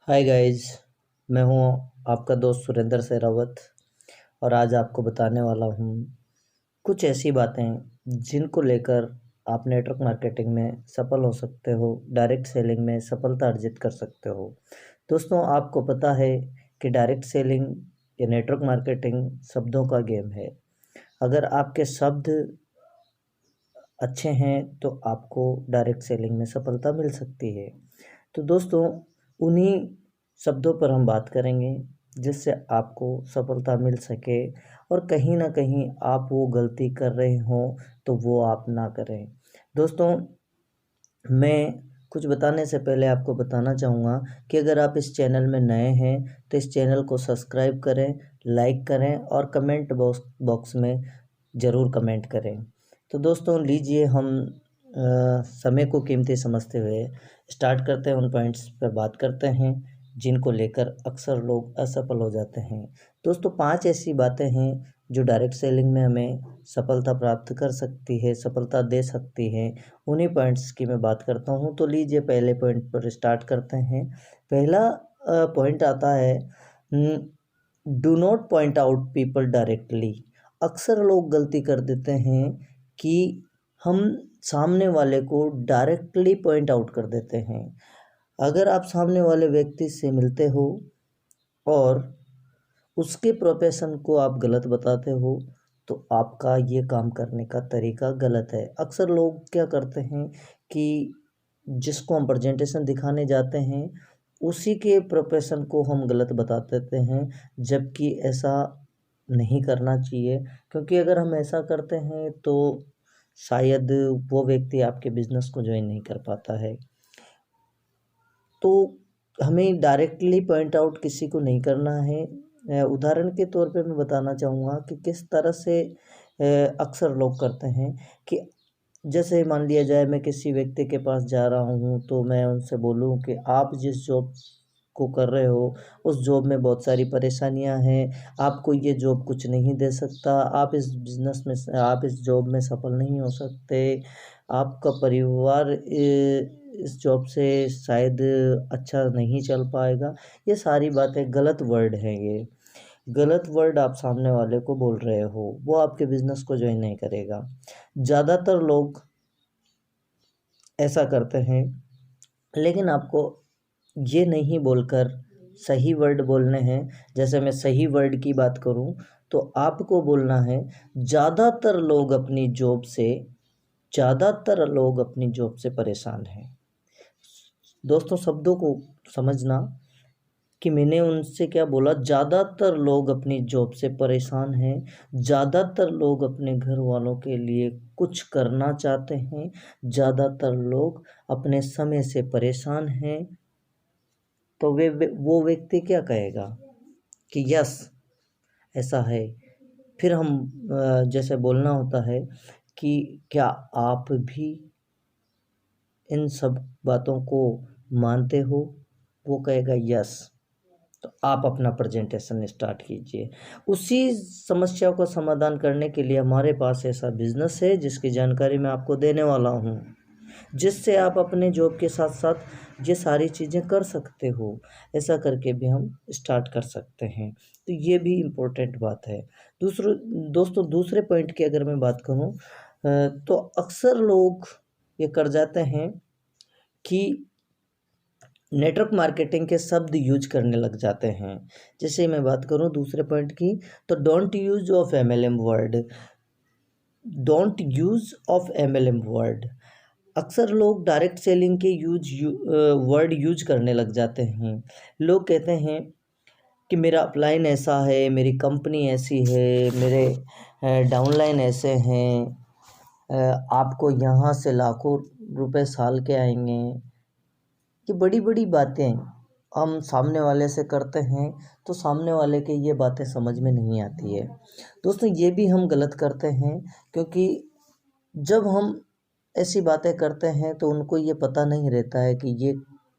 Hi guys. मैं हूँ आपका दोस्त सुरेंद्र सहरावत और आज आपको बताने वाला हूँ कुछ ऐसी बातें जिनको लेकर आप नेटवर्क मार्केटिंग में सफल हो सकते हो, डायरेक्ट सेलिंग में सफलता अर्जित कर सकते हो। दोस्तों, आपको पता है कि डायरेक्ट सेलिंग या नेटवर्क मार्केटिंग शब्दों का गेम है। अगर आपके शब्द अच्छे हैं तो आपको डायरेक्ट सेलिंग में सफलता मिल सकती है। तो दोस्तों, उन्हीं शब्दों पर हम बात करेंगे जिससे आपको सफलता मिल सके और कहीं ना कहीं आप वो गलती कर रहे हो तो वो आप ना करें। दोस्तों, मैं कुछ बताने से पहले आपको बताना चाहूँगा कि अगर आप इस चैनल में नए हैं तो इस चैनल को सब्सक्राइब करें, लाइक करें और कमेंट बॉक्स में ज़रूर कमेंट करें। तो दोस्तों, लीजिए हम समय को कीमती समझते हुए स्टार्ट करते हैं, उन पॉइंट्स पर बात करते हैं जिनको लेकर अक्सर लोग असफल हो जाते हैं। दोस्तों, 5 ऐसी बातें हैं जो डायरेक्ट सेलिंग में हमें सफलता प्राप्त कर सकती है, सफलता दे सकती है। उन्हीं पॉइंट्स की मैं बात करता हूँ। तो लीजिए पहले पॉइंट पर स्टार्ट करते हैं। पहला पॉइंट आता है, do not point out people directly. अक्सर लोग गलती कर देते हैं कि हम सामने वाले को डायरेक्टली पॉइंट आउट कर देते हैं। अगर आप सामने वाले व्यक्ति से मिलते हो और उसके प्रोफेशन को आप गलत बताते हो तो आपका ये काम करने का तरीका गलत है। अक्सर लोग क्या करते हैं कि जिसको हम प्रेजेंटेशन दिखाने जाते हैं उसी के प्रोफेशन को हम गलत बता देते हैं, जबकि ऐसा नहीं करना चाहिए। क्योंकि अगर हम ऐसा करते हैं तो शायद वो व्यक्ति आपके बिजनेस को ज्वाइन नहीं कर पाता है। तो हमें डायरेक्टली पॉइंट आउट किसी को नहीं करना है। उदाहरण के तौर पे मैं बताना चाहूँगा कि किस तरह से अक्सर लोग करते हैं कि जैसे मान लिया जाए मैं किसी व्यक्ति के पास जा रहा हूँ तो मैं उनसे बोलूँ कि आप जिस जॉब को कर रहे हो उस जॉब में बहुत सारी परेशानियां हैं, आपको ये जॉब कुछ नहीं दे सकता, आप इस बिज़नेस में आप इस जॉब में सफल नहीं हो सकते, आपका परिवार इस जॉब से शायद अच्छा नहीं चल पाएगा। ये सारी बातें गलत वर्ड हैं। ये गलत वर्ड आप सामने वाले को बोल रहे हो, वो आपके बिजनेस को ज्वाइन नहीं करेगा। ज़्यादातर लोग ऐसा करते हैं, लेकिन आपको ये नहीं बोलकर सही वर्ड बोलने हैं। जैसे मैं सही वर्ड की बात करूं तो आपको बोलना है, ज़्यादातर लोग अपनी जॉब से परेशान हैं। दोस्तों, शब्दों को समझना कि मैंने उनसे क्या बोला। ज़्यादातर लोग अपनी जॉब से परेशान हैं, ज़्यादातर लोग अपने घर वालों के लिए कुछ करना चाहते हैं, ज़्यादातर लोग अपने समय से परेशान हैं। तो वो व्यक्ति क्या कहेगा कि यस, ऐसा है। फिर हम जैसे बोलना होता है कि क्या आप भी इन सब बातों को मानते हो, वो कहेगा यस। तो आप अपना प्रेजेंटेशन स्टार्ट कीजिए। उसी समस्या को समाधान करने के लिए हमारे पास ऐसा बिजनेस है जिसकी जानकारी मैं आपको देने वाला हूँ, जिससे आप अपने जॉब के साथ साथ ये सारी चीज़ें कर सकते हो। ऐसा करके भी हम स्टार्ट कर सकते हैं। तो ये भी इम्पोर्टेंट बात है। दोस्तों, दूसरे पॉइंट की अगर मैं बात करूँ तो अक्सर लोग ये कर जाते हैं कि नेटवर्क मार्केटिंग के शब्द यूज करने लग जाते हैं। जैसे मैं बात करूं दूसरे पॉइंट की, तो don't use of MLM word. अक्सर लोग डायरेक्ट सेलिंग के वर्ड यूज करने लग जाते हैं। लोग कहते हैं कि मेरा अपलाइन ऐसा है, मेरी कंपनी ऐसी है, मेरे डाउनलाइन ऐसे हैं, आपको यहाँ से लाखों रुपए साल के आएंगे। ये बड़ी बड़ी बातें हम सामने वाले से करते हैं तो सामने वाले के ये बातें समझ में नहीं आती है। दोस्तों, ये भी हम गलत करते हैं, क्योंकि जब हम ऐसी बातें करते हैं तो उनको ये पता नहीं रहता है कि ये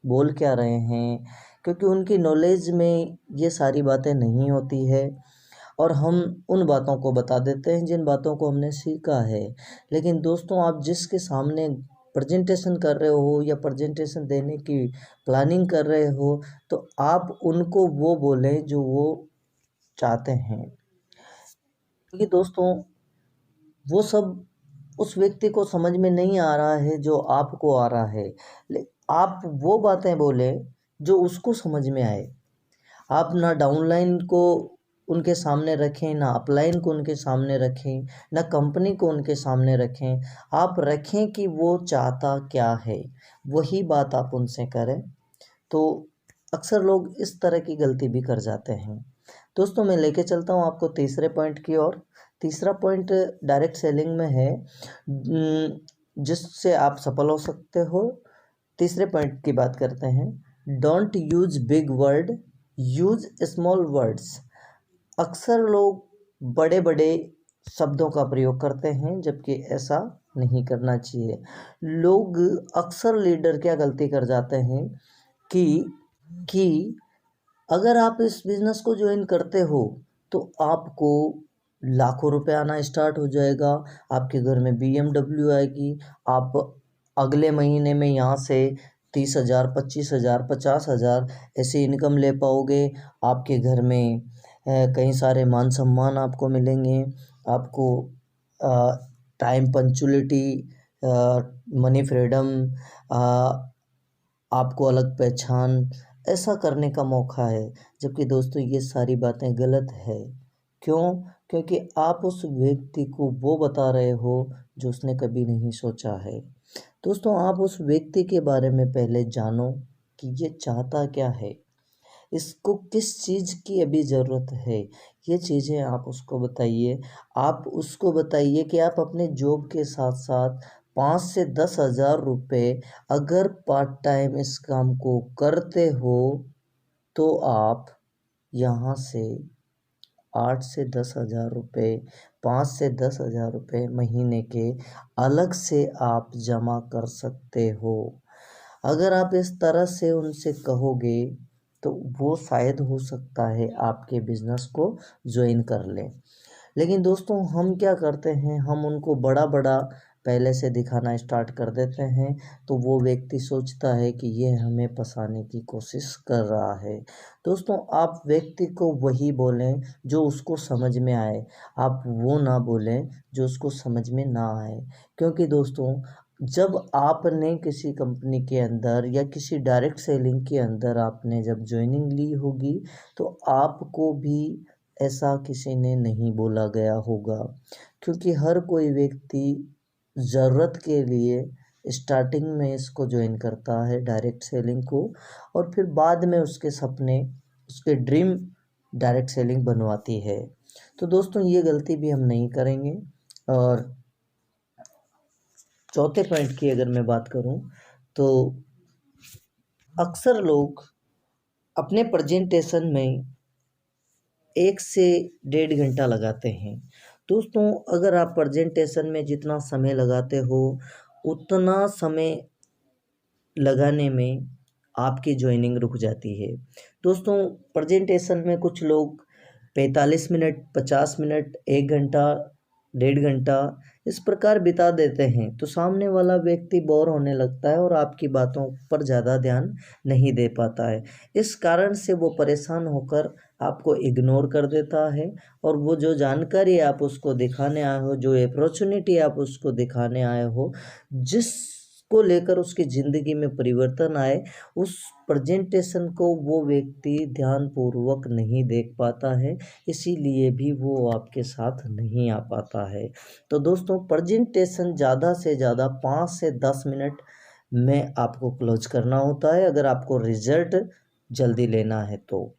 बोल क्या रहे हैं, क्योंकि उनकी नॉलेज में ये सारी बातें नहीं होती है और हम उन बातों को बता देते हैं जिन बातों को हमने सीखा है। लेकिन दोस्तों, आप जिसके सामने प्रेजेंटेशन कर रहे हो या प्रेजेंटेशन देने की प्लानिंग कर रहे हो, तो आप उनको वो बोलें जो वो चाहते हैं। क्योंकि दोस्तों वो सब उस व्यक्ति को समझ में नहीं आ रहा है जो आपको आ रहा है। आप वो बातें बोलें जो उसको समझ में आए। आप ना डाउनलाइन को उनके सामने रखें, ना अपलाइन को उनके सामने रखें, ना कंपनी को उनके सामने रखें। आप रखें कि वो चाहता क्या है, वही बात आप उनसे करें। तो अक्सर लोग इस तरह की गलती भी कर जाते हैं। दोस्तों मैं लेके चलता हूँ आपको तीसरे पॉइंट की ओर। तीसरा पॉइंट डायरेक्ट सेलिंग में है जिससे आप सफल हो सकते हो। तीसरे पॉइंट की बात करते हैं। Don't use big word, use small words. अक्सर लोग बड़े बड़े शब्दों का प्रयोग करते हैं, जबकि ऐसा नहीं करना चाहिए। लोग अक्सर लीडर क्या गलती कर जाते हैं कि कि अगर आप इस बिज़नेस को ज्वाइन करते हो तो आपको लाखों रुपए आना स्टार्ट हो जाएगा, आपके घर में BMW आएगी, आप अगले महीने में यहाँ से 30,000, 25,000, 50,000 ऐसे इनकम ले पाओगे। आपके घर में कई सारे मान सम्मान आपको मिलेंगे। आपको टाइम पंक्चुअलिटी, मनी फ्रीडम, आपको अलग पहचान, ऐसा करने का मौका है। जबकि दोस्तों ये सारी बातें गलत है। क्यों? क्योंकि आप उस व्यक्ति को वो बता रहे हो जो उसने कभी नहीं सोचा है। दोस्तों आप उस व्यक्ति के बारे में पहले जानो कि ये चाहता क्या है, इसको किस चीज़ की अभी ज़रूरत है। ये चीज़ें आप उसको बताइए। आप उसको बताइए कि आप अपने जॉब के साथ साथ 5 से 10,000 रुपये अगर पार्ट टाइम इस काम को करते हो तो आप यहाँ से 8 से 10,000 रुपये, 5 से 10,000 रुपये महीने के अलग से आप जमा कर सकते हो। अगर आप इस तरह से उनसे कहोगे तो वो शायद हो सकता है आपके बिज़नेस को ज्वाइन कर लें। लेकिन दोस्तों हम क्या करते हैं, हम उनको बड़ा बड़ा पहले से दिखाना स्टार्ट कर देते हैं, तो वो व्यक्ति सोचता है कि ये हमें फंसाने की कोशिश कर रहा है। दोस्तों आप व्यक्ति को वही बोलें जो उसको समझ में आए, आप वो ना बोलें जो उसको समझ में ना आए। क्योंकि दोस्तों जब आपने किसी कंपनी के अंदर या किसी डायरेक्ट सेलिंग के अंदर आपने जब ज्वाइनिंग ली होगी तो आपको भी ऐसा किसी ने नहीं बोला गया होगा। क्योंकि हर कोई व्यक्ति ज़रूरत के लिए स्टार्टिंग में इसको ज्वाइन करता है डायरेक्ट सेलिंग को, और फिर बाद में उसके सपने, उसके ड्रीम डायरेक्ट सेलिंग बनवाती है। तो दोस्तों ये गलती भी हम नहीं करेंगे। और चौथे पॉइंट की अगर मैं बात करूं तो अक्सर लोग अपने प्रेजेंटेशन में 1 से 1.5 घंटा लगाते हैं। दोस्तों अगर आप प्रेजेंटेशन में जितना समय लगाते हो उतना समय लगाने में आपकी ज्वाइनिंग रुक जाती है। दोस्तों प्रेजेंटेशन में कुछ लोग 45 मिनट, 50 मिनट, 1 घंटा, 1.5 घंटा इस प्रकार बिता देते हैं, तो सामने वाला व्यक्ति बोर होने लगता है और आपकी बातों पर ज़्यादा ध्यान नहीं दे पाता है। इस कारण से वो परेशान होकर आपको इग्नोर कर देता है, और वो जो जानकारी आप उसको दिखाने आए हो, जो अपॉर्चुनिटी आप उसको दिखाने आए हो, जिसको लेकर उसकी ज़िंदगी में परिवर्तन आए, उस प्रेजेंटेशन को वो व्यक्ति ध्यानपूर्वक नहीं देख पाता है, इसीलिए भी वो आपके साथ नहीं आ पाता है। तो दोस्तों प्रेजेंटेशन ज़्यादा से ज़्यादा 5 से 10 मिनट में आपको क्लोज करना होता है, अगर आपको रिजल्ट जल्दी लेना है तो।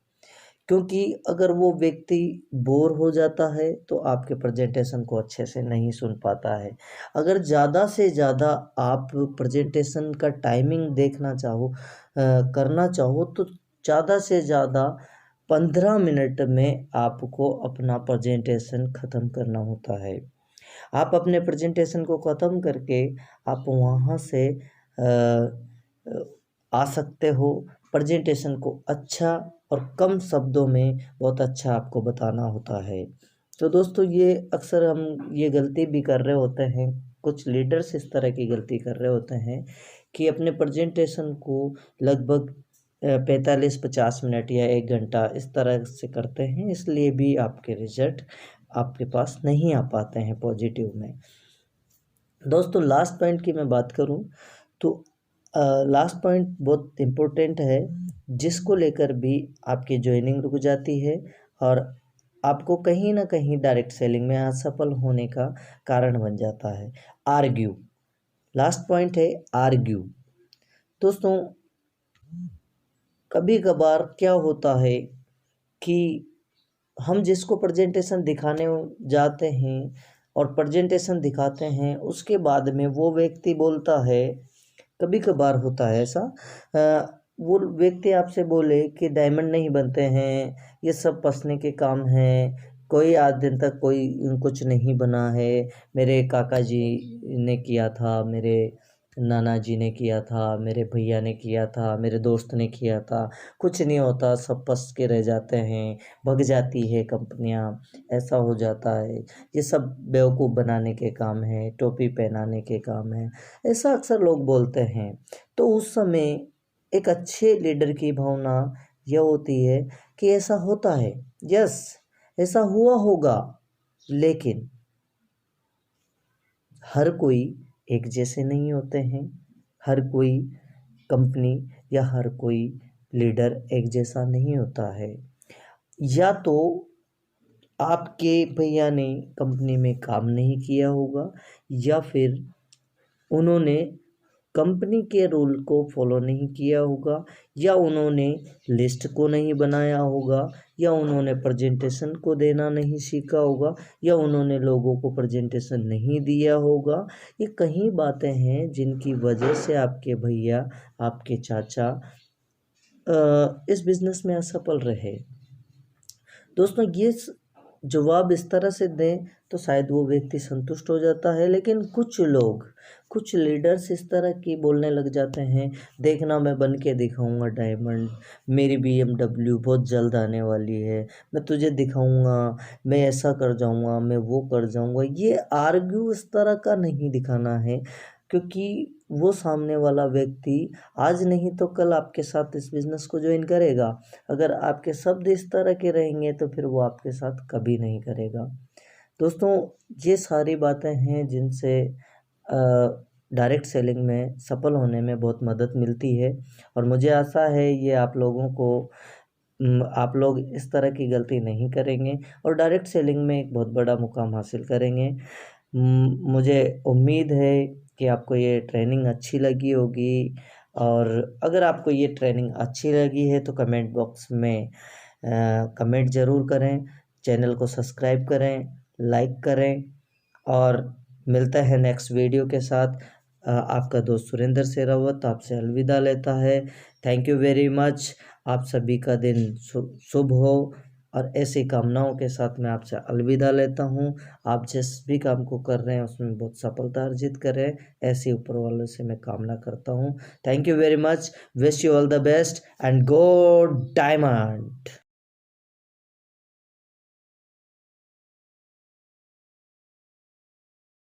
क्योंकि अगर वो व्यक्ति बोर हो जाता है तो आपके प्रेजेंटेशन को अच्छे से नहीं सुन पाता है। अगर ज़्यादा से ज़्यादा आप प्रेजेंटेशन का टाइमिंग देखना चाहो, करना चाहो, तो ज़्यादा से ज़्यादा 15 मिनट में आपको अपना प्रेजेंटेशन ख़त्म करना होता है। आप अपने प्रेजेंटेशन को ख़त्म करके आप वहाँ से आ सकते हो। प्रेजेंटेशन को अच्छा और कम शब्दों में बहुत अच्छा आपको बताना होता है। तो दोस्तों ये अक्सर हम ये गलती भी कर रहे होते हैं कुछ लीडर्स इस तरह की गलती कर रहे होते हैं कि अपने प्रेजेंटेशन को लगभग 45-50 मिनट या 1 घंटा इस तरह से करते हैं, इसलिए भी आपके रिजल्ट आपके पास नहीं आ पाते हैं पॉजिटिव में। दोस्तों लास्ट पॉइंट की मैं बात करूं तो लास्ट पॉइंट बहुत इम्पोर्टेंट है, जिसको लेकर भी आपकी ज्वाइनिंग रुक जाती है और आपको कहीं ना कहीं डायरेक्ट सेलिंग में असफल होने का कारण बन जाता है। आर्ग्यू, लास्ट पॉइंट है आर्ग्यू। दोस्तों कभी कभार क्या होता है कि हम जिसको प्रेजेंटेशन दिखाने जाते हैं और प्रेजेंटेशन दिखाते हैं, उसके बाद में वो व्यक्ति बोलता है, कभी कभार होता है ऐसा, वो व्यक्ति आपसे बोले कि डायमंड नहीं बनते हैं, ये सब पसने के काम हैं, कोई आज दिन तक कोई कुछ नहीं बना है, मेरे काका जी ने किया था, मेरे नाना जी ने किया था, मेरे भैया ने किया था, मेरे दोस्त ने किया था, कुछ नहीं होता, सब पस के रह जाते हैं, भग जाती है कंपनियां, ऐसा हो जाता है, ये सब बेवकूफ़ बनाने के काम है, टोपी पहनाने के काम है, ऐसा अक्सर लोग बोलते हैं। तो उस समय एक अच्छे लीडर की भावना यह होती है कि ऐसा होता है, यस ऐसा हुआ होगा, लेकिन हर कोई एक जैसे नहीं होते हैं, हर कोई कंपनी या हर कोई लीडर एक जैसा नहीं होता है। या तो आपके भैया ने कंपनी में काम नहीं किया होगा, या फिर उन्होंने कंपनी के रूल को फॉलो नहीं किया होगा, या उन्होंने लिस्ट को नहीं बनाया होगा, या उन्होंने प्रेजेंटेशन को देना नहीं सीखा होगा, या उन्होंने लोगों को प्रेजेंटेशन नहीं दिया होगा। ये कई बातें हैं जिनकी वजह से आपके भैया, आपके चाचा इस बिज़नेस में असफल रहे। दोस्तों ये जवाब इस तरह से दें तो शायद वो व्यक्ति संतुष्ट हो जाता है, लेकिन कुछ लोग, कुछ लीडर्स इस तरह की बोलने लग जाते हैं, देखना मैं बन के दिखाऊंगा डायमंड, मेरी BMW बहुत जल्द आने वाली है, मैं तुझे दिखाऊंगा, मैं ऐसा कर जाऊंगा, मैं वो कर जाऊंगा। ये आर्ग्यू इस तरह का नहीं दिखाना है, क्योंकि वो सामने वाला व्यक्ति आज नहीं तो कल आपके साथ इस बिज़नेस को ज्वाइन करेगा। अगर आपके शब्द इस तरह के रहेंगे तो फिर वो आपके साथ कभी नहीं करेगा। दोस्तों ये सारी बातें हैं जिनसे डायरेक्ट सेलिंग में सफल होने में बहुत मदद मिलती है, और मुझे आशा है ये आप लोगों को आप लोग इस तरह की गलती नहीं करेंगे और डायरेक्ट सेलिंग में एक बहुत बड़ा मुकाम हासिल करेंगे। मुझे उम्मीद है कि आपको ये ट्रेनिंग अच्छी लगी होगी, और अगर आपको ये ट्रेनिंग अच्छी लगी है तो कमेंट बॉक्स में कमेंट ज़रूर करें, चैनल को सब्सक्राइब करें, लाइक करें, और मिलता है नेक्स्ट वीडियो के साथ। आपका दोस्त सुरेंद्र सेरावत आपसे अलविदा लेता है। Thank you very much. आप सभी का दिन शुभ हो, और ऐसी कामनाओं के साथ मैं आपसे अलविदा लेता हूं। आप जिस भी काम को कर रहे हैं उसमें बहुत सफलता अर्जित करें, ऐसी ऊपर वालों से मैं कामना करता हूं। Thank you very much. Wish you all the best and go diamond.